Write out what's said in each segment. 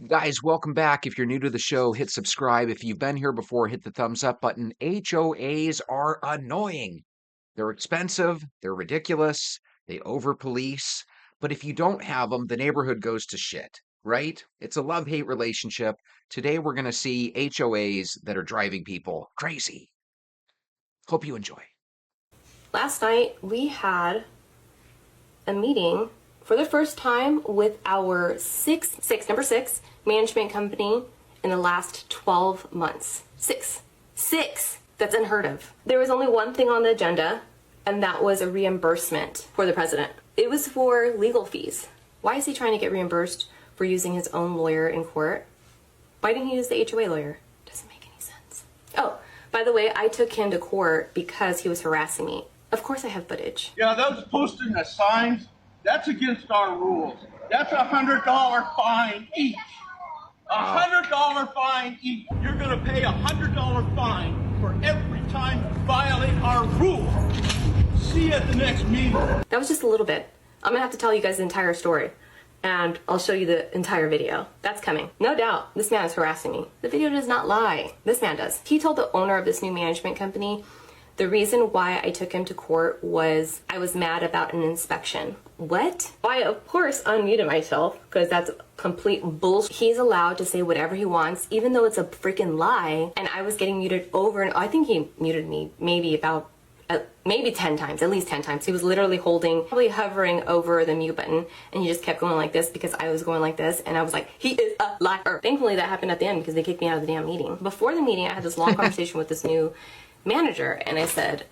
Guys, welcome back. If you're new to the show, hit subscribe. If you've been here before, hit the thumbs up button. HOAs are annoying. They're expensive, they're ridiculous, they over police. But if you don't have them, the neighborhood goes to shit, right? It's a love hate relationship. Today, we're going to see HOAs that are driving people crazy. Hope you enjoy. Last night we had a meeting for the first time with our number six management company in the last 12 months. Six. That's unheard of. There was only one thing on the agenda, and that was a reimbursement for the president. It was for legal fees. Why is he trying to get reimbursed for using his own lawyer in court? Why didn't he use the HOA lawyer? Doesn't make any sense. Oh, by the way, I took him to court because he was harassing me. Of course I have footage. Yeah, those posting the signs, that's against our rules. That's $100 fine each. $100 fine each. You're gonna pay $100 fine for every time you violate our rules. See you at the next meeting. That was just a little bit. I'm gonna have to tell you guys the entire story, and I'll show you the entire video. That's coming. No doubt, this man is harassing me. The video does not lie. This man does. He told the owner of this new management company the reason why I took him to court was I was mad about an inspection. What? I, of course, unmuted myself because that's complete bullshit. He's allowed to say whatever he wants, even though it's a freaking lie. And I was getting muted over, and I think he muted me maybe 10 times, at least 10 times. He was literally probably hovering over the mute button, and he just kept going like this because I was going like this, and I was like, he is a liar. Thankfully, that happened at the end because they kicked me out of the damn meeting. Before the meeting, I had this long conversation with this new manager, and I said,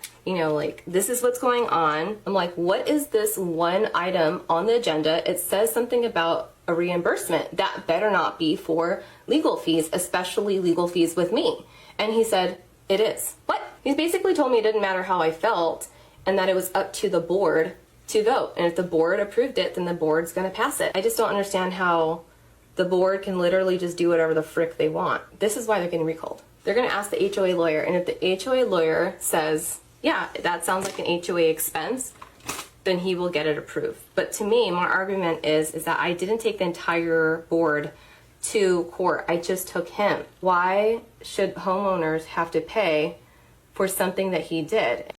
this is what's going on. I'm like, what is this one item on the agenda? It says something about a reimbursement. That better not be for legal fees, especially legal fees with me. And he said, it is. What? He basically told me it didn't matter how I felt and that it was up to the board to vote. And if the board approved it, then the board's going to pass it. I just don't understand how the board can literally just do whatever the frick they want. This is why they're getting recalled. They're going to ask the HOA lawyer, and if the HOA lawyer says, yeah, that sounds like an HOA expense, then he will get it approved. But to me, my argument is that I didn't take the entire board to court. I just took him. Why should homeowners have to pay for something that he did?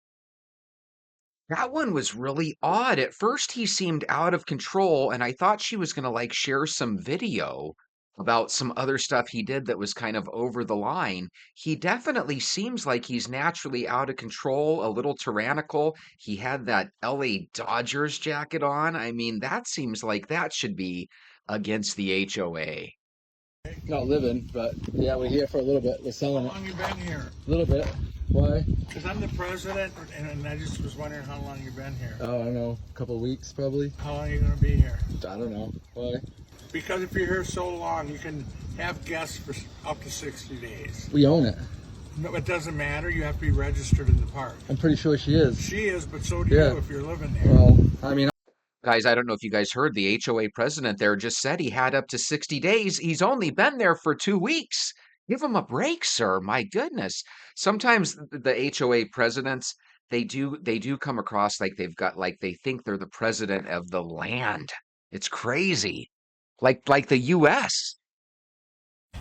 That one was really odd. At first, he seemed out of control, and I thought she was going to share some video about some other stuff he did that was kind of over the line. He definitely seems like he's naturally out of control, a little tyrannical. He had that LA Dodgers jacket on. I mean, that seems like that should be against the HOA. Not living, but yeah, we're here for a little bit. We're selling it. How long you been here? A little bit. Why? Because I'm the president, and I just was wondering how long you've been here. Oh, I don't know. A couple of weeks, probably. How long are you going to be here? I don't know. Why? Because if you're here so long, you can have guests for up to 60 days. We own it. No, it doesn't matter. You have to be registered in the park. I'm pretty sure she is. She is, but so do Yeah. you if you're living there. Well, I mean, Guys, I don't know if you guys heard the HOA president there just said he had up to 60 days. He's only been there for 2 weeks. Give him a break, sir. My goodness. Sometimes the HOA presidents, they do come across like they think they're the president of the land. It's crazy. Like the US.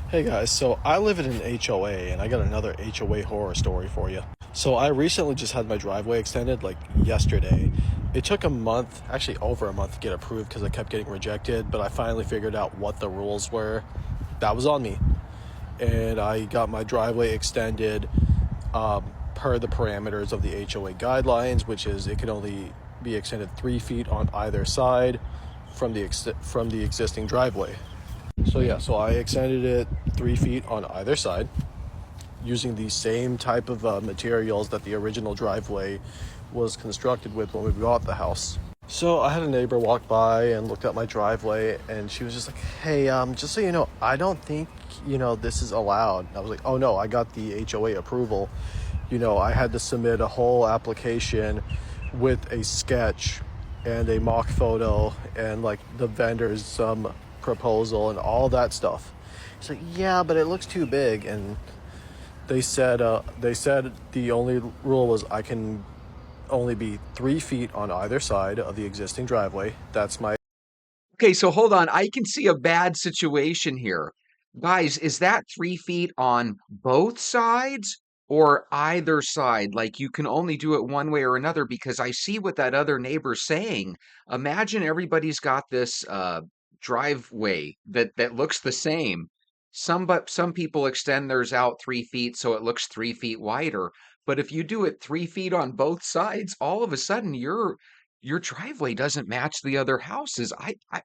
Hey guys, so I live in an HOA and I got another HOA horror story for you. So I recently just had my driveway extended like yesterday. It took a month, actually over a month to get approved because I kept getting rejected, but I finally figured out what the rules were. That was on me. And I got my driveway extended per the parameters of the HOA guidelines, which is it can only be extended 3 feet on either side from the existing driveway. So I extended it 3 feet on either side using the same type of materials that the original driveway was constructed with when we bought the house. So I had a neighbor walk by and looked at my driveway, and she was just like, hey, just so you know, I don't think, this is allowed. I was like, oh no, I got the HOA approval. I had to submit a whole application with a sketch and a mock photo and like the vendor's proposal and all that stuff. It's like, yeah, but it looks too big. And they said the only rule was I can only be 3 feet on either side of the existing driveway. That's my Okay, so hold on. I can see a bad situation here. Guys, is that 3 feet on both sides or either side? Like you can only do it one way or another because I see what that other neighbor's saying. Imagine everybody's got this driveway that looks the same. Some people extend theirs out 3 feet so it looks 3 feet wider. But if you do it 3 feet on both sides, all of a sudden your driveway doesn't match the other houses.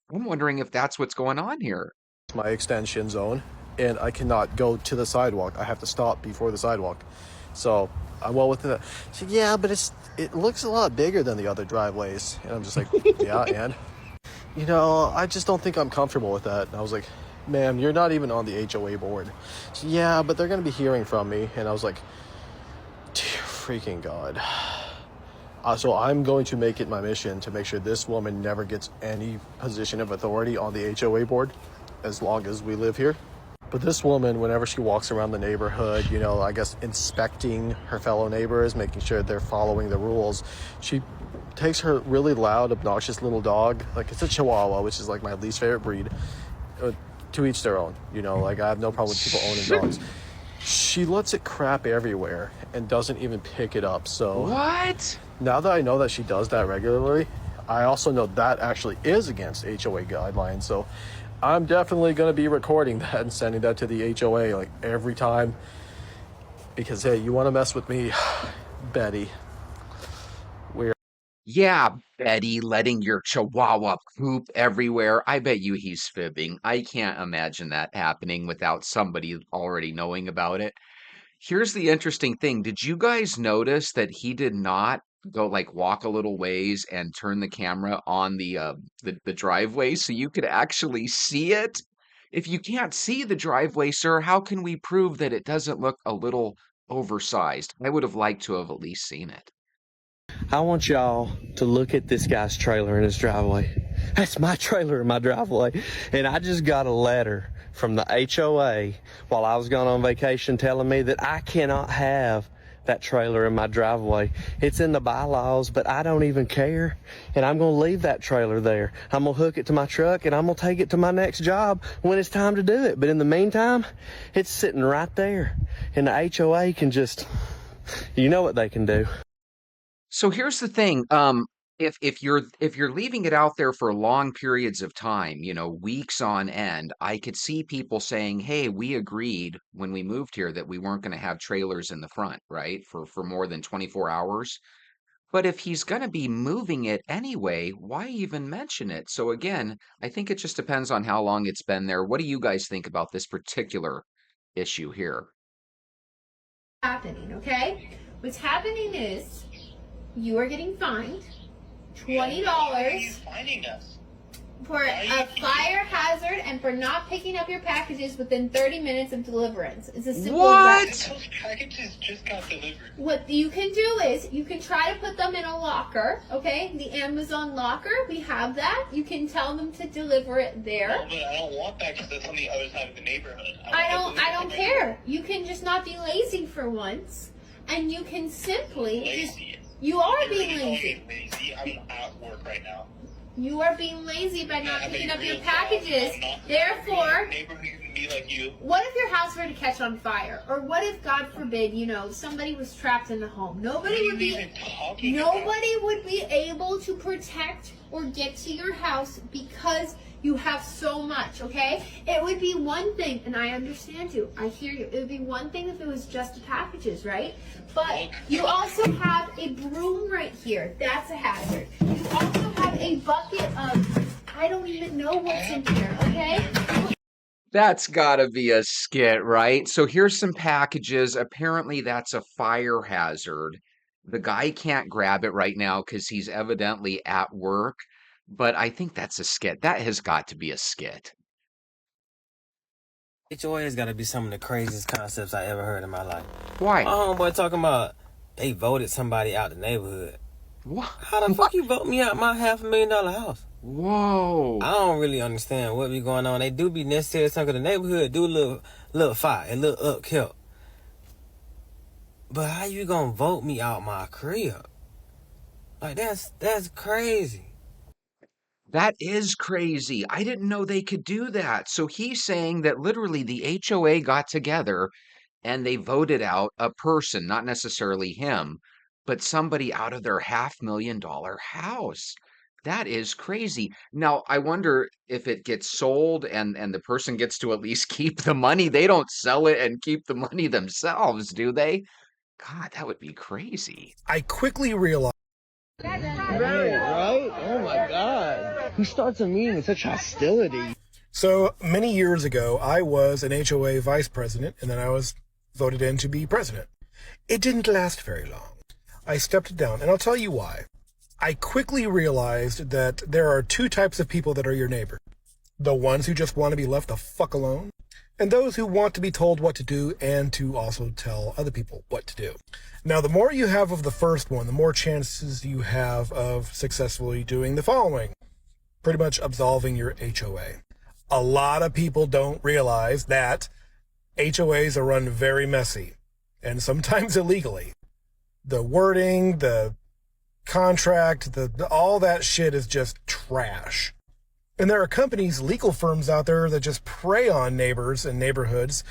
I'm wondering if that's what's going on here. My extension zone, and I cannot go to the sidewalk. I have to stop before the sidewalk. So I'm well within that. So yeah, but it looks a lot bigger than the other driveways. And I'm just like, yeah, and I just don't think I'm comfortable with that. And I was like, ma'am, you're not even on the HOA board. So, yeah, but they're gonna be hearing from me. And I was like, dear freaking God. So I'm going to make it my mission to make sure this woman never gets any position of authority on the HOA board as long as we live here. But this woman, whenever she walks around the neighborhood, I guess inspecting her fellow neighbors, making sure they're following the rules, she takes her really loud, obnoxious little dog, like it's a Chihuahua, which is like my least favorite breed, to each their own. Like I have no problem with people owning dogs. She lets it crap everywhere and doesn't even pick it up. So What? now that I know that she does that regularly, I also know that actually is against HOA guidelines. So I'm definitely going to be recording that and sending that to the HOA like every time. Because, hey, you want to mess with me, Betty? We're Yeah, Betty letting your chihuahua poop everywhere. I bet you he's fibbing. I can't imagine that happening without somebody already knowing about it. Here's the interesting thing. Did you guys notice that he did not go like walk a little ways and turn the camera on the driveway so you could actually see it? If you can't see the driveway, sir, how can we prove that it doesn't look a little oversized? I would have liked to have at least seen it. I want y'all to look at this guy's trailer in his driveway. That's my trailer in my driveway. And I just got a letter from the HOA while I was gone on vacation telling me that I cannot have that trailer in my driveway. It's in the bylaws, but I don't even care. And I'm going to leave that trailer there. I'm going to hook it to my truck and I'm going to take it to my next job when it's time to do it. But in the meantime, it's sitting right there. And the HOA can just, you know what they can do. So here's the thing. If you're leaving it out there for long periods of time, weeks on end, I could see people saying, "Hey, we agreed when we moved here that we weren't going to have trailers in the front, right? For more than 24 hours." But if he's going to be moving it anyway, why even mention it? So again, I think it just depends on how long it's been there. What do you guys think about this particular issue here? Happening, okay? What's happening is you are getting fined $20 Why are you finding us? for a fire hazard and for not picking up your packages within 30 minutes of deliverance. It's as simple What? as that. Those packages just got delivered. What you can do is you can try to put them in a locker, okay? The Amazon locker, we have that. You can tell them to deliver it there. No, but I don't want that because that's on the other side of the neighborhood. I don't care. You can just not be lazy for once, and you can simply just. Lazy. You are You're being really calling lazy. me lazy. I'm at work right now. You are being lazy by not I have picking a up your real packages. job. I'm not Therefore, neighborhood can be like you. what if your house were to catch on fire? Or what if, God forbid, somebody was trapped in the home? What are you even talking Nobody would be able to protect or get to your house because you have so much, okay? It would be one thing, and I understand you. I hear you. It would be one thing if it was just the packages, right? But you also have a broom right here. That's a hazard. You also have a bucket of, I don't even know what's in here, okay? That's gotta be a skit, right? So here's some packages. Apparently, that's a fire hazard. The guy can't grab it right now because he's evidently at work, but I think that's a skit. That has got to be a skit. HOA has got to be some of the craziest concepts I ever heard in my life. Why? My homeboy talking about they voted somebody out the neighborhood. What? How the fuck you vote me out my $500,000 house? Whoa. I don't really understand what be going on. They do be necessary something 'cause the neighborhood do a little fire, a little upkeep. But how you gonna vote me out my crib? Like that's crazy. That is crazy. I didn't know they could do that. So he's saying that literally the HOA got together and they voted out a person, not necessarily him, but somebody out of their $500,000 house. That is crazy. Now, I wonder if it gets sold and the person gets to at least keep the money. They don't sell it and keep the money themselves, do they? God, that would be crazy. I quickly realized. Right? Oh my God. Who starts a meeting with such hostility? So many years ago, I was an HOA vice president, and then I was voted in to be president. It didn't last very long. I stepped down, and I'll tell you why. I quickly realized that there are two types of people that are your neighbor. The ones who just want to be left the fuck alone, and those who want to be told what to do and to also tell other people what to do. Now, the more you have of the first one, the more chances you have of successfully doing the following. Pretty much absolving your HOA. A lot of people don't realize that HOAs are run very messy and sometimes illegally. The wording, the contract, all that shit is just trash. And there are companies, legal firms out there that just prey on neighbors and neighborhoods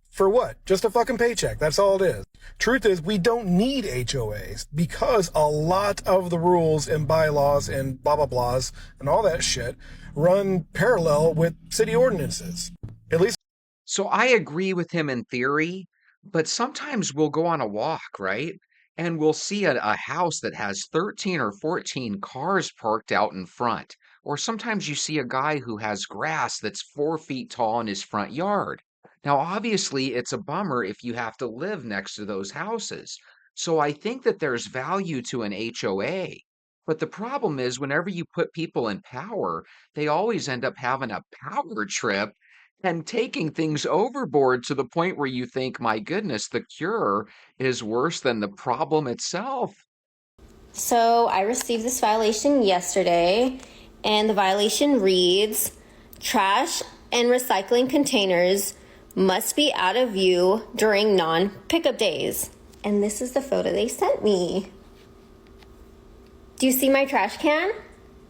for what? Just a fucking paycheck. That's all it is. Truth is, we don't need HOAs because a lot of the rules and bylaws and blah, blah, blahs and all that shit run parallel with city ordinances. At least. So I agree with him in theory, but sometimes we'll go on a walk, right? And we'll see a house that has 13 or 14 cars parked out in front. Or sometimes you see a guy who has grass that's 4 feet tall in his front yard. Now, obviously, it's a bummer if you have to live next to those houses. So I think that there's value to an HOA. But the problem is, whenever you put people in power, they always end up having a power trip and taking things overboard to the point where you think, my goodness, the cure is worse than the problem itself. So I received this violation yesterday, and the violation reads, trash and recycling containers must be out of view during non-pickup days. And this is the photo they sent me. Do you see my trash can?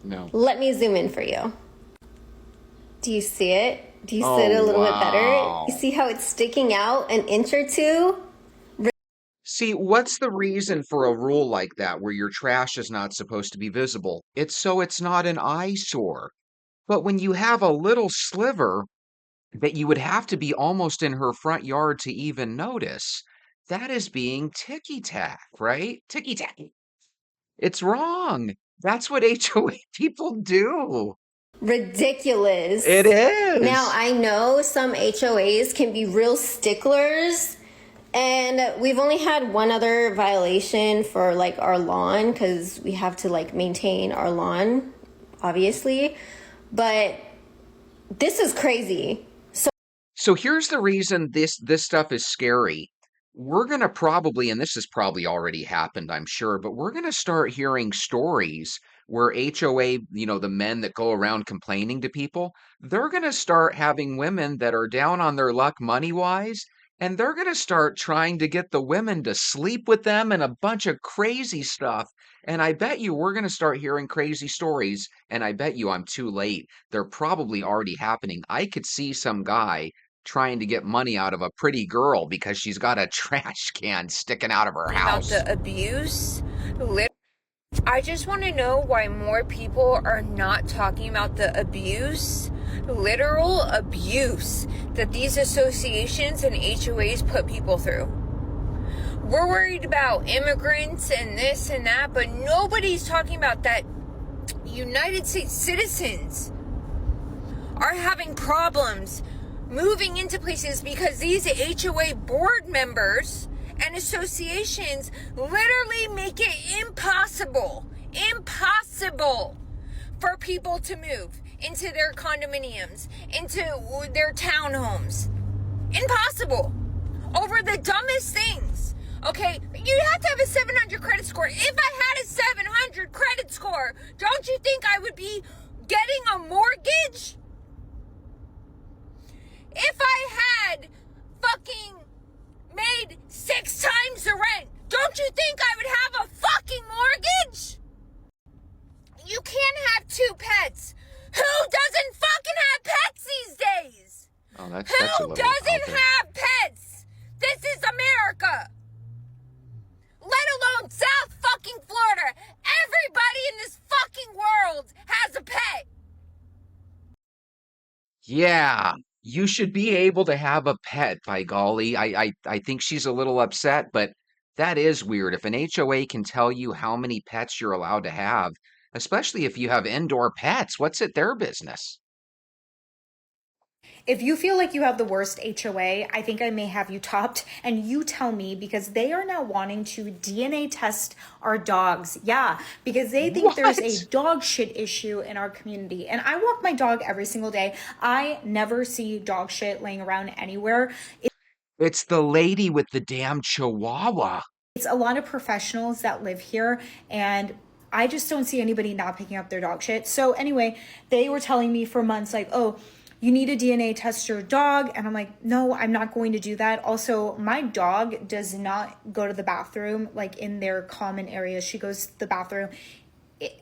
No. Let me zoom in for you. Do you see it? Do you see it a little bit better? You see how it's sticking out an inch or two? See, what's the reason for a rule like that where your trash is not supposed to be visible? It's so it's not an eyesore. But when you have a little sliver that you would have to be almost in her front yard to even notice, that is being ticky-tack, right? Ticky-tack. It's wrong. That's what HOA people do. Ridiculous. It is. Now, I know some HOAs can be real sticklers, and we've only had one other violation for like our lawn because we have to like maintain our lawn, obviously. But this is crazy. So here's the reason this stuff is scary. We're going to probably, and this has probably already happened, I'm sure, but we're going to start hearing stories where HOA, the men that go around complaining to people, they're going to start having women that are down on their luck money-wise, and they're going to start trying to get the women to sleep with them and a bunch of crazy stuff. And I bet you we're going to start hearing crazy stories, and I bet you I'm too late. They're probably already happening. I could see some guy trying to get money out of a pretty girl because she's got a trash can sticking out of her house. About the abuse. I just want to know why more people are not talking about the abuse, literal abuse, that these associations and HOAs put people through. We're worried about immigrants and this and that, but nobody's talking about that United States citizens are having problems moving into places because these HOA board members and associations literally make it impossible for people to move into their condominiums, into their townhomes. Impossible. Over the dumbest things. Okay, you have to have a 700 credit score. If I had a 700 credit score, don't you think I would be getting a mortgage? If I had fucking made 6 times the rent, don't you think I would have a fucking mortgage? You can't have 2 pets Oh, that's a Who little out doesn't there. have pets? This is America. Let alone South fucking Florida. Everybody in this fucking world has a pet. Yeah, you should be able to have a pet, by golly. I think she's a little upset, but that is weird. If an HOA can tell you how many pets you're allowed to have, especially if you have indoor pets, what's it their business? If you feel like you have the worst HOA, I think I may have you topped, and you tell me, because they are now wanting to DNA test our dogs. Yeah, because they think there's a What? dog shit issue in our community. And I walk my dog every single day. I never see dog shit laying around anywhere. It's the lady with the damn chihuahua. It's a lot of professionals that live here, and I just don't see anybody not picking up their dog shit. So anyway, they were telling me for months, like, oh, you need a DNA test your dog. And I'm like, no, I'm not going to do that. Also, my dog does not go to the bathroom like in their common areas. She goes to the bathroom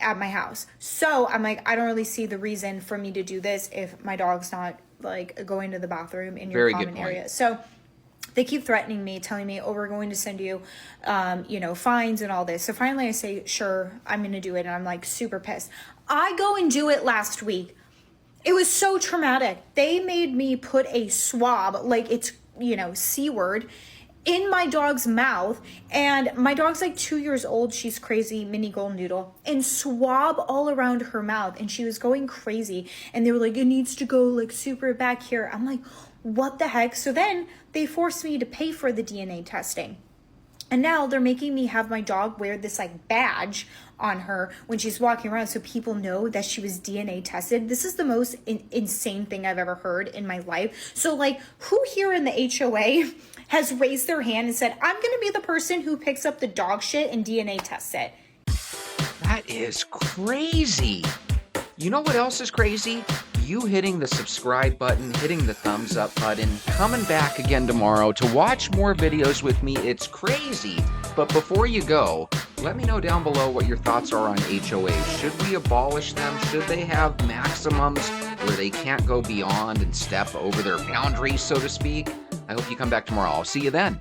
at my house. So I'm like, I don't really see the reason for me to do this if my dog's not like going to the bathroom in your Very good common point. area. So they keep threatening me, telling me, oh, we're going to send you, fines and all this. So finally I say, sure, I'm going to do it. And I'm like super pissed. I go and do it last week. It was so traumatic. They made me put a swab, like it's, C word, in my dog's mouth. And my dog's like 2 years old. She's crazy, mini golden doodle, and swab all around her mouth. And she was going crazy. And they were like, it needs to go like super back here. I'm like, what the heck? So then they forced me to pay for the DNA testing. And now they're making me have my dog wear this like badge on her when she's walking around so people know that she was DNA tested. This is the most insane thing I've ever heard in my life. So like, who here in the HOA has raised their hand and said, I'm going to be the person who picks up the dog shit and DNA tests it? That is crazy. You know what else is crazy? You hitting the subscribe button, hitting the thumbs up button, coming back again tomorrow to watch more videos with me. It's crazy. But before you go, let me know down below what your thoughts are on HOAs. Should we abolish them? Should they have maximums where they can't go beyond and step over their boundaries, so to speak? I hope you come back tomorrow. I'll see you then.